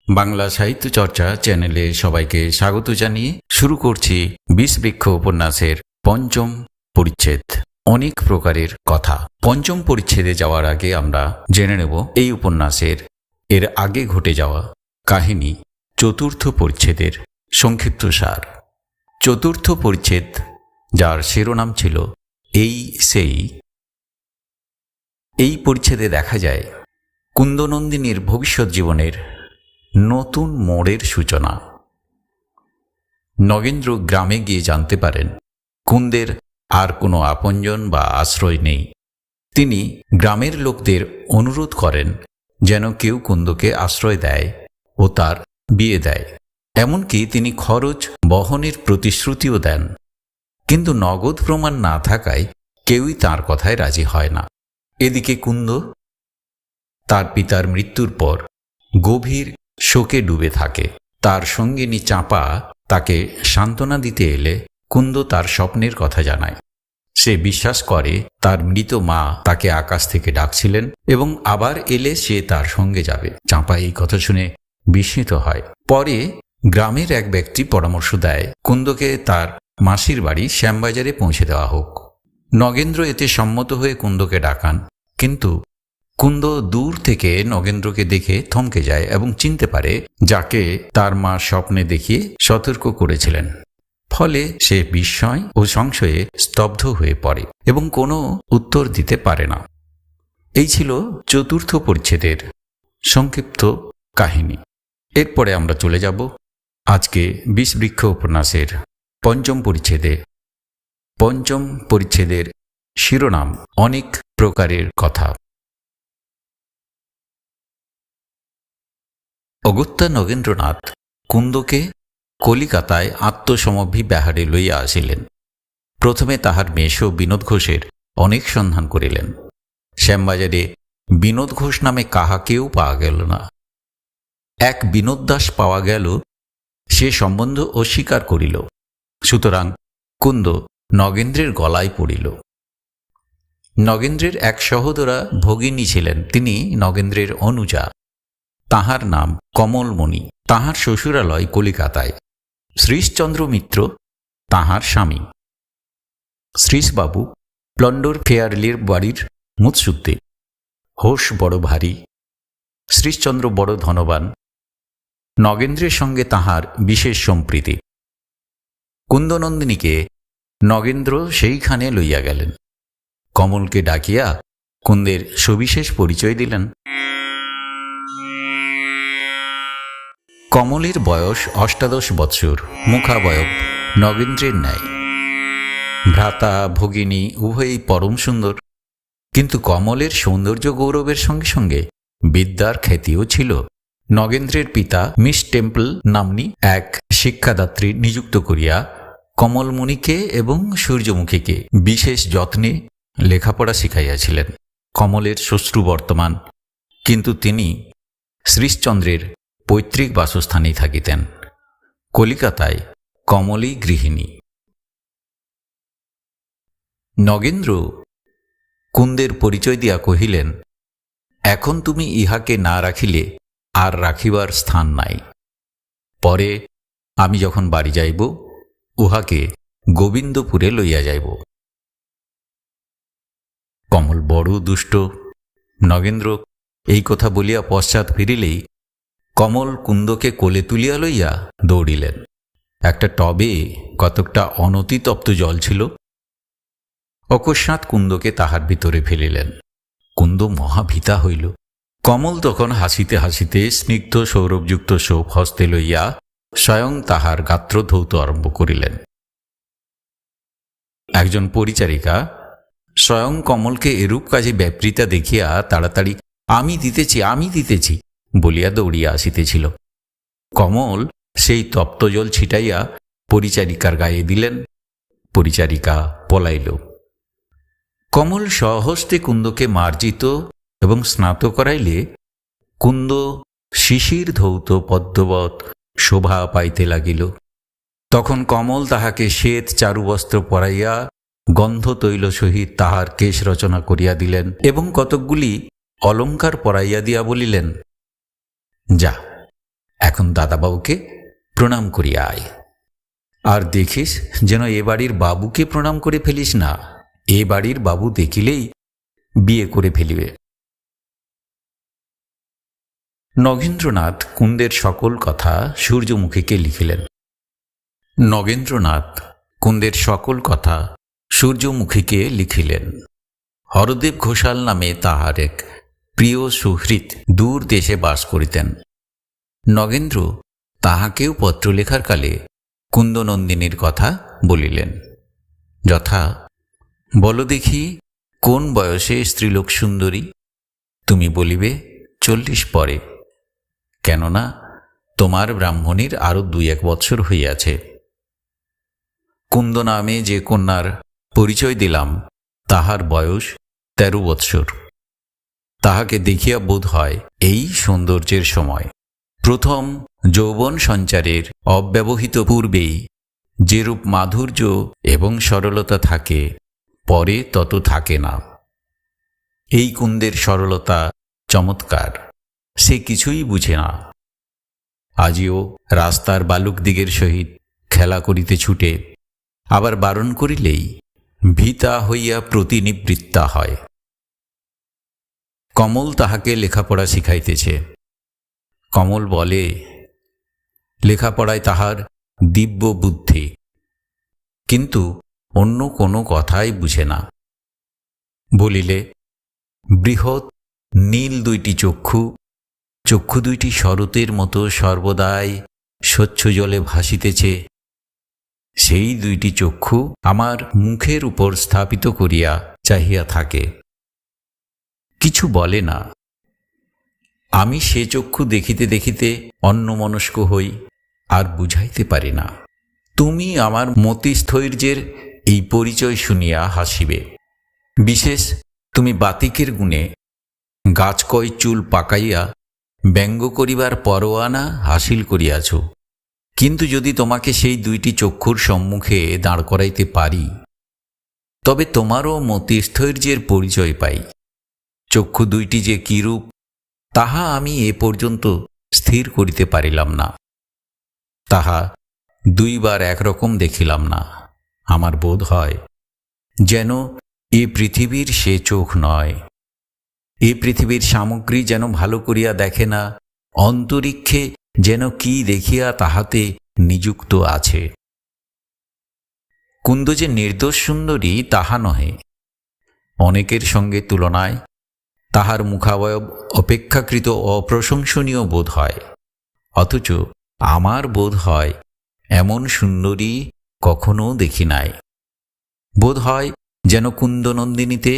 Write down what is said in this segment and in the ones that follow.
বাংলা সাহিত্য চর্চা চ্যানেলে সবাইকে স্বাগত জানিয়ে শুরু করছি বিষবৃক্ষ উপন্যাসের পঞ্চম পরিচ্ছেদ, অনেক প্রকারের কথা। পঞ্চম পরিচ্ছেদে যাওয়ার আগে আমরা জেনে নেব এই উপন্যাসের এর আগে ঘটে যাওয়া কাহিনী চতুর্থ পরিচ্ছেদের সংক্ষিপ্ত সার। চতুর্থ পরিচ্ছেদ, যার শিরোনাম ছিল এই পরিচ্ছেদে দেখা যায় কুন্দনন্দিনীর ভবিষ্যৎ জীবনের নতুন মোড়ের সূচনা। নগেন্দ্র গ্রামে গিয়ে জানতে পারেন কুন্দের আর কোনো আপনজন বা আশ্রয় নেই। তিনি গ্রামের লোকদের অনুরোধ করেন যেন কেউ কুন্দকে আশ্রয় দেয় ও তার বিয়ে দেয়। এমনকি তিনি খরচ বহনের প্রতিশ্রুতিও দেন, কিন্তু নগদ প্রমাণ না থাকায় কেউই তার কথায় রাজি হয় না। এদিকে কুন্দ তার পিতার মৃত্যুর পর গভীর শোকে ডুবে থাকে। তার সঙ্গিনী চাঁপা তাকে সান্ত্বনা দিতে এলে কুন্দ তার স্বপ্নের কথা জানায়। সে বিশ্বাস করে তার মৃত মা তাকে আকাশ থেকে ডাকছিলেন এবং আবার এলে সে তার সঙ্গে যাবে। চাঁপা এই কথা শুনে বিস্মিত হয়। পরে গ্রামের এক ব্যক্তি পরামর্শ দেয় কুন্দকে তার মাসির বাড়ি শ্যামবাজারে পৌঁছে দেওয়া হোক। নগেন্দ্র এতে সম্মত হয়ে কুন্দকে ডাকান, কিন্তু কুন্দ দূর থেকে নগেন্দ্রকে দেখে থমকে যায় এবং চিনতে পারে যাকে তার মা স্বপ্নে দেখিয়ে সতর্ক করেছিলেন। ফলে সে বিস্ময় ও সংশয়ে স্তব্ধ হয়ে পড়ে এবং কোনো উত্তর দিতে পারে না। এই ছিল চতুর্থ পরিচ্ছেদের সংক্ষিপ্ত কাহিনী। এরপরে আমরা চলে যাব আজকে বিষবৃক্ষ উপন্যাসের পঞ্চম পরিচ্ছেদে। পঞ্চম পরিচ্ছেদের শিরোনাম অনেক প্রকারের কথা। অগত্যা নগেন্দ্রনাথ কুন্দকে কলিকাতায় আত্মসমভি ব্যাহারে লইয়া আসিলেন। প্রথমে তাহার মেষ বিনোদ ঘোষের অনেক সন্ধান করিলেন। শ্যামবাজারে বিনোদ ঘোষ নামে কাহাকেও পাওয়া গেল না। এক বিনোদ দাস পাওয়া গেল, সে সম্বন্ধ অস্বীকার করিল। সুতরাং কুন্দ নগেন্দ্রের গলায় পড়িল। নগেন্দ্রের এক সহোদরা ভগিনী ছিলেন, তিনি নগেন্দ্রের অনুজা। তাহার নাম কমলমণি। তাহার শ্বশুরালয় কলিকাতায়। শ্রীশচন্দ্র মিত্র তাহার স্বামী। শ্রীশবাবু প্লন্ডর ফেয়ারলির বাড়ির মুৎসুদ্দে। হোস বড় ভারী, শ্রীশচন্দ্র বড় ধনবান। নগেন্দ্রের সঙ্গে তাহার বিশেষ সম্প্রীতি। কুন্দনন্দিনীকে নগেন্দ্র সেইখানে লইয়া গেলেন। কমলকে ডাকিয়া কুন্দের সবিশেষ পরিচয় দিলেন। কমলের বয়স ৮৮ বৎসর, মুখাবয়ব নগেন্দ্রের ন্যায়। ভ্রাতা ভগিনী উভয়ই পরম সুন্দর, কিন্তু কমলের সৌন্দর্য গৌরবের সঙ্গে সঙ্গে বিদ্যার খ্যাতিও ছিল। নগেন্দ্রের পিতা মিস টেম্পল নাম্নী এক শিক্ষাদাত্রী নিযুক্ত করিয়া কমলমণিকে এবং সূর্যমুখীকে বিশেষ যত্নে লেখাপড়া শিখাইয়াছিলেন। কমলের শ্বশ্রু বর্তমান, কিন্তু তিনি শ্রীশচন্দ্রের পৈতৃক বাসস্থানেই থাকিতেন। কলিকাতায় কমলই গৃহিণী। নগেন্দ্র কুন্দের পরিচয় দিয়া কহিলেন, এখন তুমি ইহাকে না রাখিলে আর রাখিবার স্থান নাই। পরে আমি যখন বাড়ি যাইব, উহাকে গোবিন্দপুরে লইয়া যাইব। কমল বড় দুষ্ট। নগেন্দ্র এই কথা বলিয়া পশ্চাৎ ফিরিলেই কমল কুন্দকে কোলে তুলিয়া লইয়া দৌড়িলেন। একটা টবে কতকটা অনতিতপ্ত জল ছিল। অকস্মাৎ কুন্দকে তাহার ভিতরে ফেলিলেন। কুন্দ মহাভীতা হইল। কমল তখন হাসিতে হাসিতে স্নিগ্ধ সৌরভযুক্ত শোভ হস্তে লইয়া স্বয়ং তাহার গাত্র ধৌত আরম্ভ করিলেন। একজন পরিচারিকা স্বয়ং কমলকে এরূপ কাজে ব্যাপৃতা দেখিয়া তাড়াতাড়ি আমি দিতেছি বলিয়া দৌড়িয়া আসিতেছিল। কমল সেই তপ্ত জল ছিটাইয়া পরিচারিকার গায়ে দিলেন। পরিচারিকা পলাইল। কমল স্বহস্তে কুন্দকে মার্জিত এবং স্নাত করাইলে কুন্দ শিশির ধৌত পদ্মবৎ শোভা পাইতে লাগিল। তখন কমল তাহাকে শ্বেত চারুবস্ত্র পরাইয়া গন্ধ তৈল সহিত তাহার কেশ রচনা করিয়া দিলেন এবং কতকগুলি অলঙ্কার পরাইয়া দিয়া বলিলেন, যা, এখন দাদাবাবুকে প্রণাম করিয়া আয়। আর দেখিস যেন এ বাড়ির বাবুকে প্রণাম করে ফেলিস না, এ বাড়ির বাবু দেখিলেই বিয়ে করে ফেলিবে। নগেন্দ্রনাথ কুন্দের সকল কথা সূর্যমুখীকে লিখিলেন। নগেন্দ্রনাথ কুন্দের সকল কথা সূর্যমুখীকে লিখিলেন। হরদেব ঘোষাল নামে তাহার এক প্রিয় সুহৃদ দূর দেশে বাস করিতেন। নগেন্দ্র তাহাকেও পত্র লেখার কালে কুন্দনন্দিনীর কথা বলিলেন, যথা, বলো দেখি কোন বয়সে স্ত্রীলোক সুন্দরী? তুমি বলিবে 40 পরে, কেননা তোমার ব্রাহ্মণীর আরও 2-1 বৎসর হইয়াছে। কুন্দ নামে যে কন্যার পরিচয় দিলাম তাহার বয়স 13 বৎসর। তাহাকে দেখিয়া বোধ হয় এই সৌন্দর্যের সময় প্রথম যৌবন সঞ্চারের অব্যবহিত পূর্বেই যেরূপ মাধুর্য এবং সরলতা থাকে, পরে তত থাকে না। এই কুন্দের সরলতা চমৎকার, সে কিছুই বুঝে না। আজিও রাস্তার বালুক দিগের সহিত খেলা করিতে ছুটে, আবার বারণ করিলেই ভীতা হইয়া প্রতিনিবৃত্তা হয়। কমল তাহাকে লেখাপড়া শিখাইতেছে। কমল বলে, লেখাপড়ায় তাহার দিব্য বুদ্ধি, কিন্তু অন্য কোনো কথাই বুঝে না। বলিলে, বৃহৎ নীল 2টি চক্ষু, চক্ষু 2টি শরতের মতো সর্বদাই স্বচ্ছ জলে ভাসিতেছে। সেই 2টি চক্ষু আমার মুখের উপর স্থাপিত করিয়া চাহিয়া থাকে, কিছু বলে না। আমি সে চক্ষু দেখিতে দেখিতে অন্যমনস্ক হই, আর বুঝাইতে পারি না। তুমি আমার মতিস্থৈর্যের এই পরিচয় শুনিয়া হাসিবে। বিশেষ তুমি বাতিকের গুণে গাছ কয় চুল পাকাইয়া ব্যঙ্গ করিবার পরোয়ানা হাসিল করিয়াছ। কিন্তু যদি তোমাকে সেই 2টি চক্ষুর সম্মুখে দাঁড় করাইতে পারি, তবে তোমারও মতিস্থৈর্যের পরিচয় পাই। চক্ষু 2টি যে কিরূপ তাহা আমি এ পর্যন্ত স্থির করিতে পারিলাম না। তাহা 2 বার একরকম দেখিলাম না। আমার বোধ হয় যেন এ পৃথিবীর সে চোখ নয়। এ পৃথিবীর সামগ্রী যেন ভালো করিয়া দেখে না, অন্তরিক্ষে যেন কি দেখিয়া তাহাতে নিযুক্ত আছে। কুন্দ যে নির্দোষ সুন্দরী তাহা নহে। অনেকের সঙ্গে তুলনায় তাহার মুখাবয়ব অপেক্ষাকৃত অপ্রশংসনীয় বোধ হয়, অথচ আমার বোধ হয় এমন সুন্দরী কখনো দেখি নাই। বোধ হয় যেন কুন্দনন্দিনীতে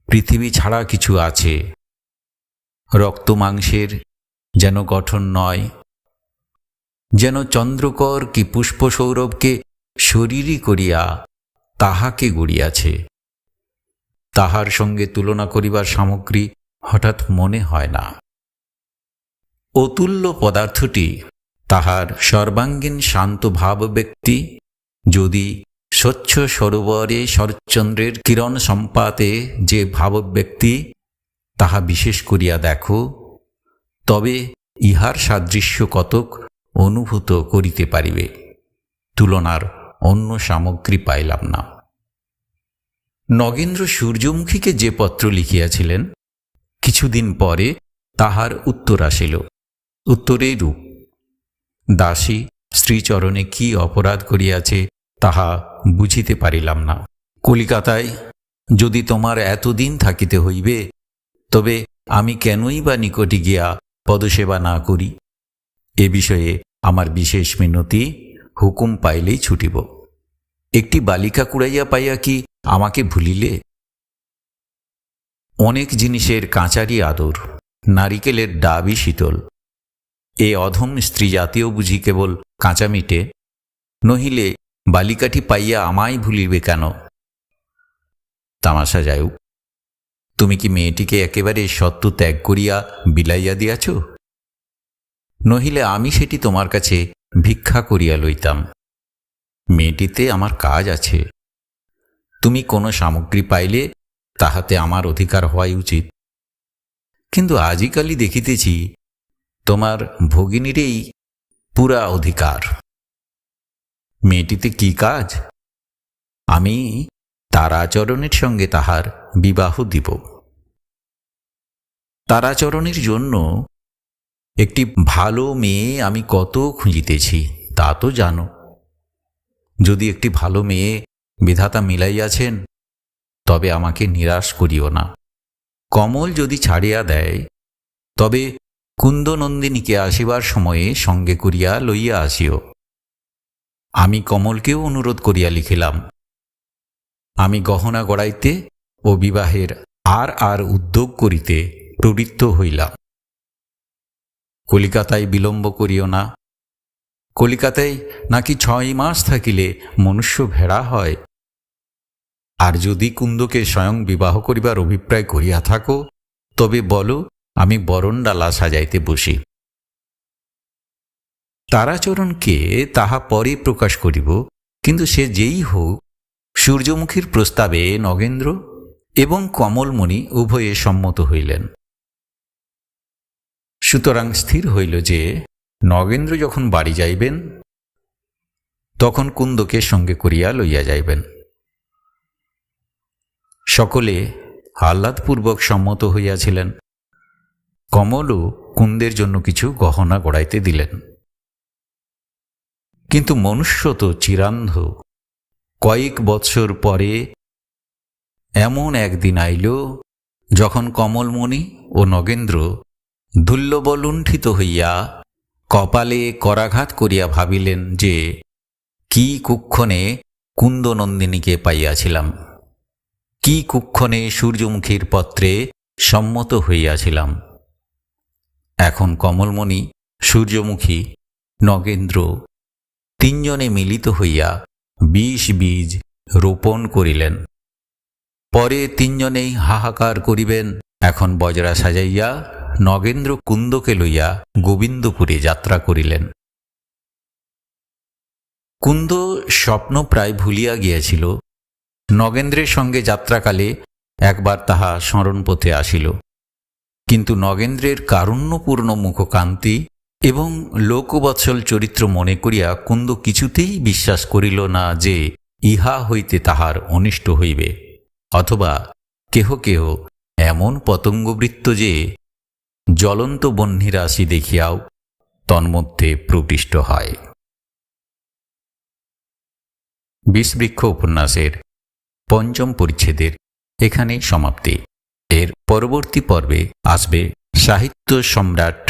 পৃথিবী ছাড়া কিছু আছে। রক্ত মাংসের যেন গঠন নয়, যেন চন্দ্রকর কি পুষ্প সৌরভকে শরীরী করিয়া তাহাকে গড়িয়াছে। তাহার সঙ্গে তুলনা করিবার সামগ্রী হঠাৎ মনে হয় না। অতুল্য পদার্থটি তাহার সর্বাঙ্গীন শান্ত ভাব ব্যক্তি যদি স্বচ্ছ সরোবরে শরৎচন্দ্রের কিরণ সম্পাতে যে ভাব ব্যক্তি, তাহা বিশেষ করিয়া দেখো, তবে ইহার সাদৃশ্য কতক অনুভূত করিতে পারিবে। তুলনার অন্য সামগ্রী পাইলাম না। নগেন্দ্র সূর্যমুখীকে যে পত্র লিখিয়াছিলেন, কিছুদিন পরে তাহার উত্তর আসিল। উত্তরে রূপ। দাসী শ্রীচরণে কি অপরাধ করিয়াছে তাহা বুঝিতে পারিলাম না। কলিকাতায় যদি তোমার এতদিন থাকিতে হইবে, তবে আমি কেনই বা নিকটে গিয়া পদসেবা না করি? এ বিষয়ে আমার বিশেষ মিনতি, হুকুম পাইলেই ছুটিব। একটি বালিকা কুড়াইয়া পাইয়া কি আমাকে ভুলিলে? অনেক জিনিসের কাঁচারি আদর, নারিকেলের ডাবই শীতল। এ অধম স্ত্রী জাতীয় বুঝি কেবল কাঁচা মিটে, নহিলে বালিকাটি পাইয়া আমায় ভুলিবে কেন? তামাশা যাউক, তুমি কি মেয়েটিকে একেবারে সত্য ত্যাগ করিয়া বিলাইয়া দিয়াছ? নহিলে আমি সেটি তোমার কাছে ভিক্ষা করিয়া লইতাম। মেয়েটিতে আমার কাজ আছে। তুমি কোনো সামগ্রী পাইলে তাহাতে আমার অধিকার হওয়াই উচিত। কিন্তু আজিকালি দেখিতেছি তোমার ভগিনীরই পুরা অধিকার। মেয়েটিতে কি কাজ? আমি তারাচরণের সঙ্গে তাহার বিবাহ দিব। তারাচরণের জন্য একটি ভালো মেয়ে আমি কত খুঁজিতেছি তা তো জানো। যদি একটি ভালো মেয়ে বিধাতা মিলাইয়াছেন, তবে আমাকে নিরাশ করিও না। কমল যদি ছাড়িয়া দেয়, তবে কুন্দনন্দিনীকে আসিবার সময়ে সঙ্গে করিয়া লইয়া আসিও। আমি কমলকেও অনুরোধ করিয়া লিখিলাম। আমি গহনা গড়াইতে ও বিবাহের আর উদ্যোগ করিতে প্রবৃত্ত হইলাম। কলিকাতায় বিলম্ব করিও না। কলিকাতায় নাকি 6 মাস থাকিলে মনুষ্য ভেড়া হয়। আর যদি কুন্দকে স্বয়ং বিবাহ করিবার অভিপ্রায় করিয়া থাকো, তবে বলো, আমি বরণডালা সাজাইতে বসি। তারাচরণকে তাহা পরে প্রকাশ করিব, কিন্তু সে যেই হোক, সূর্যমুখীর প্রস্তাবে নগেন্দ্র এবং কমলমণি উভয়ে সম্মত হইলেন। সুতরাং স্থির হইল যে নগেন্দ্র যখন বাড়ি যাইবেন, তখন কুন্দকে সঙ্গে করিয়া লইয়া যাইবেন। সকলে আহ্লাদপূর্বক সম্মত হইয়াছিলেন। কমলও কুন্দের জন্য কিছু গহনা গড়াইতে দিলেন। কিন্তু মনুষ্য তো চিরান্ধ। কয়েক বৎসর পরে এমন একদিন আইল, যখন কমলমণি ও নগেন্দ্র দুর্লভলুণ্ঠিত হইয়া কপালে করাঘাত করিয়া ভাবিলেন যে কি কুক্ষণে কুন্দনন্দিনীকে পাইয়াছিলাম, কি কুক্ষণে সূর্যমুখীর পত্রে সম্মত হইয়াছিলাম। এখন কমলমণি, সূর্যমুখী, নগেন্দ্র তিনজনে মিলিত হইয়া 20 বীজ রোপণ করিলেন। পরে তিনজনেই হাহাকার করিবেন। এখন বজরা সাজাইয়া নগেন্দ্র কুন্দকে লইয়া গোবিন্দপুরে যাত্রা করিলেন। কুন্দ স্বপ্ন প্রায় ভুলিয়া গিয়াছিল। নগেন্দ্রের সঙ্গে যাত্রাকালে একবার তাহা স্মরণপথে আসিল, কিন্তু নগেন্দ্রের কারুণ্যপূর্ণ মুখকান্তি এবং লোকবৎসল চরিত্র মনে করিয়া কুন্দ কিছুতেই বিশ্বাস করিল না যে ইহা হইতে তাহার অনিষ্ট হইবে, অথবা কেহ কেহ এমন পতঙ্গবৃত্ত যে জ্বলন্ত বহ্নিরাশি দেখিয়াও তন্মধ্যে প্রবিষ্ট হয়। বিষবৃক্ষ উপন্যাসের 5ম পরিচ্ছেদের এখানেই সমাপ্তি। এর পরবর্তী পর্বে আসবে সাহিত্য সম্রাট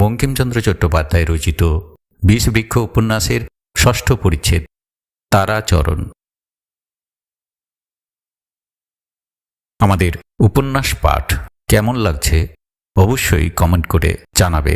বঙ্কিমচন্দ্র চট্টোপাধ্যায় রচিত বিষবৃক্ষ উপন্যাসের 6ঠ পরিচ্ছেদ, তারাচরণ। আমাদের উপন্যাস পাঠ কেমন লাগছে অবশ্যই কমেন্ট করে জানাবে।